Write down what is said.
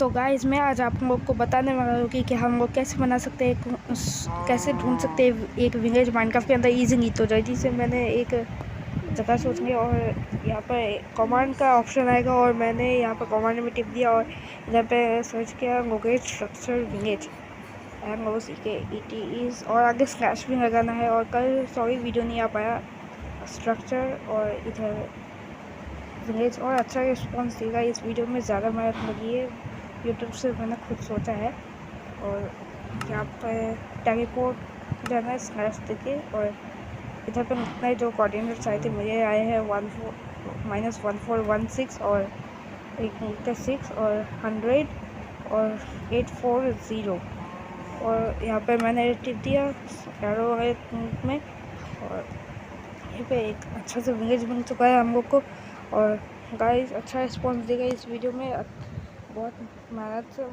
तो गाइस मैं आज आप लोग को बताने वाला हूँ कि हम लोग कैसे बना सकते हैं, कैसे ढूंढ सकते हैं एक विलेज माइनक्राफ्ट के अंदर इजीली। तो जल्दी से मैंने एक जगह सोच लिया और यहाँ पर कमांड का ऑप्शन आएगा और मैंने यहाँ पर कमांड में टिप दिया और यहाँ पे सर्च किया लोकेट स्ट्रक्चर विलेज LOCKET और आगे स्लैश भी लगाना है। और कल सॉरी वीडियो नहीं आ पाया स्ट्रक्चर और इधर विलेज, और अच्छा रिस्पॉन्स देगा। इस वीडियो में ज़्यादा मेहनत लगी है, यूट्यूब से मैंने खुद सोचा है। और यहाँ पर टेलीपोर्ट जाना है स्लैश देके, और इधर पर लिखना है जो कोऑर्डिनेट्स आए थे मुझे आए हैं 1416 और 6 और 100 और 840। और यहाँ पे मैंने टिप दिया एरो में, और यहाँ पे एक अच्छा सा विलेज बन चुका है हम लोग को। और गाइस अच्छा रिस्पॉन्स देगा इस वीडियो में, बहुत मेहनत से